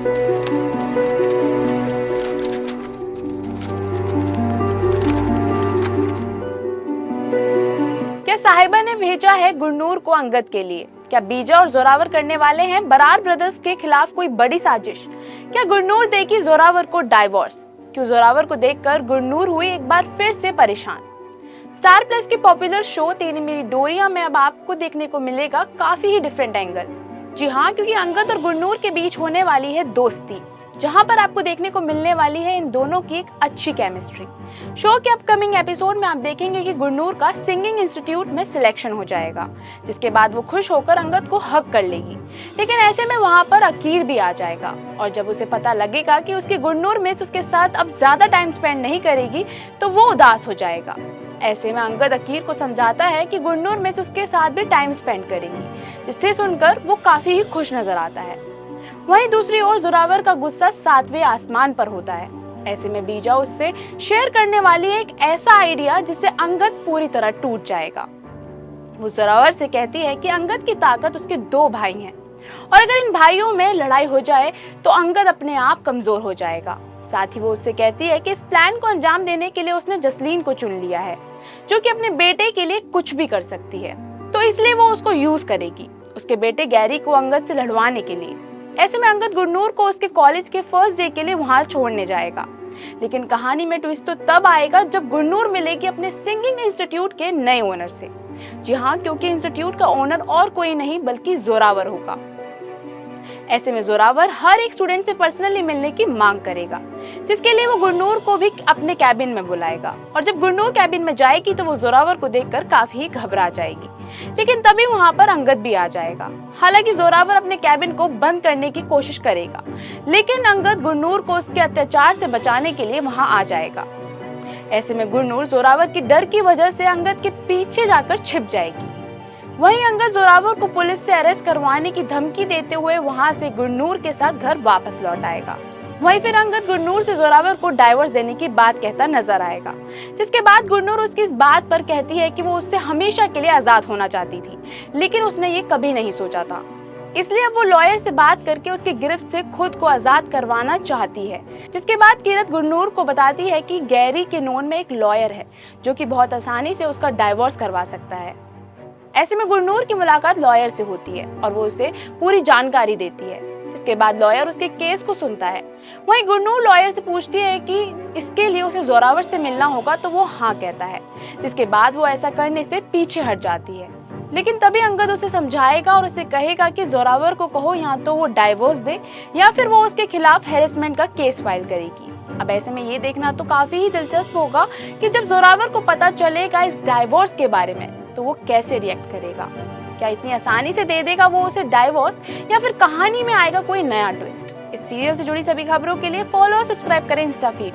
क्या साहिबा ने भेजा है गुरनूर को अंगद के लिए? क्या बीजा और जोरावर करने वाले हैं बरार ब्रदर्स के खिलाफ कोई बड़ी साजिश? क्या गुरनूर देगी जोरावर को डाइवोर्स? क्यों जोरावर को देखकर गुरनूर हुई एक बार फिर से परेशान? स्टार प्लस की पॉपुलर शो तेरी मेरी डोरिया में अब आपको देखने को मिलेगा काफी ही डिफरेंट एंगल। जी हाँ, क्योंकि अंगद और गुरनूर के बीच होने वाली है दोस्ती, जहां पर आपको देखने को मिलने वाली है इन दोनों की एक अच्छी केमिस्ट्री। शो के अपकमिंग एपिसोड में आप देखेंगे कि गुरनूर का सिंगिंग इंस्टीट्यूट में सिलेक्शन हो जाएगा, जिसके बाद वो खुश होकर अंगद को हक कर लेगी। लेकिन ऐसे में वहां पर अकीर भी आ जाएगा, और जब उसे पता लगेगा कि उसकी गुरनूर मिस उसके साथ अब ज्यादा टाइम स्पेंड नहीं करेगी, तो वो उदास हो जाएगा। ऐसे में अंगद अकीर को समझाता है कि गुरनूर मिस उसके साथ भी टाइम स्पेंड करेगी, जिससे सुनकर वो काफी ही खुश नजर आता है। वहीं दूसरी ओर जोरावर का गुस्सा 7वें आसमान पर होता है। ऐसे में बीजा उससे शेयर करने वाली है एक ऐसा आइडिया जिससे अंगद पूरी तरह टूट जाएगा। वो जोरावर से कहती है कि अंगद की ताकत उसके 2 भाई हैं, और अगर इन भाइयों में लड़ाई हो जाए तो अंगद अपने आप कमजोर हो जाएगा। साथ ही वो उससे कहती है कि इस प्लान को अंजाम देने के लिए उसने जसलीन को चुन लिया है, जो कि अपने बेटे के लिए कुछ भी कर सकती है, तो इसलिए वो उसको यूज करेगी उसके बेटे गैरी को अंगद से लड़वाने के लिए। ऐसे में अंगद गुरनूर को उसके कॉलेज के फर्स्ट डे के लिए वहां छोड़ने जाएगा। लेकिन कहानी में ट्विस्ट तो तब आएगा जब गुरनूर मिलेगी अपने सिंगिंग इंस्टीट्यूट के नए ओनर से। जी हाँ, क्योंकि इंस्टीट्यूट का ओनर और कोई नहीं बल्कि जोरावर होगा। ऐसे में जोरावर हर एक स्टूडेंट से पर्सनली मिलने की मांग करेगा, जिसके लिए वो गुरनूर को भी अपने कैबिन में बुलाएगा। और जब गुरनूर कैबिन में जाएगी तो वो जोरावर को देखकर काफी घबरा जाएगी। लेकिन तभी वहां पर अंगद भी आ जाएगा। हालांकि जोरावर अपने कैबिन को बंद करने की कोशिश करेगा, लेकिन अंगद गुरनूर को उसके अत्याचार से बचाने के लिए वहां आ जाएगा। ऐसे में गुरनूर जोरावर की डर की वजह से अंगद के पीछे जाकर छिप जाएगी। वहीं अंगद जोरावर को पुलिस से अरेस्ट करवाने की धमकी देते हुए वहां से गुरनूर के साथ घर वापस लौट आएगा। वहीं फिर अंगद गुरनूर से जोरावर को डाइवोर्स देने की बात कहता नजर आएगा, जिसके बाद गुरनूर उसकी इस बात पर कहती है कि वो उससे हमेशा के लिए आजाद होना चाहती थी, लेकिन उसने ये कभी नहीं सोचा था। इसलिए अब वो लॉयर से बात करके उसकी गिरफ्त से खुद को आजाद करवाना चाहती है। जिसके बाद कीरत गुरनूर को बताती है कि गैरी के नोन में एक लॉयर है जो कि बहुत आसानी से उसका डाइवोर्स करवा सकता है। ऐसे में गुरनूर की मुलाकात लॉयर से होती है और वो उसे पूरी जानकारी देती है, जिसके बाद लॉयर उसके केस को सुनता है। वहीं गुरनूर लॉयर से पूछती है कि इसके लिए उसे जोरावर से मिलना होगा, तो वो हाँ कहता है, जिसके बाद वो ऐसा करने से पीछे हट जाती है। लेकिन तभी अंगद उसे समझाएगा और उसे कहेगा कि जोरावर को कहो या तो वो डाइवोर्स दे या फिर वो उसके खिलाफ हैरेसमेंट का केस फाइल करेगी। अब ऐसे में ये देखना तो काफी ही दिलचस्प होगा कि जब जोरावर को पता चलेगा इस डाइवोर्स के बारे में तो वो कैसे रिएक्ट करेगा। क्या इतनी आसानी से दे देगा वो उसे डाइवोर्स, या फिर कहानी में आएगा कोई नया ट्विस्ट? इस सीरियल से जुड़ी सभी खबरों के लिए फॉलो और सब्सक्राइब करें इंस्टा फीड।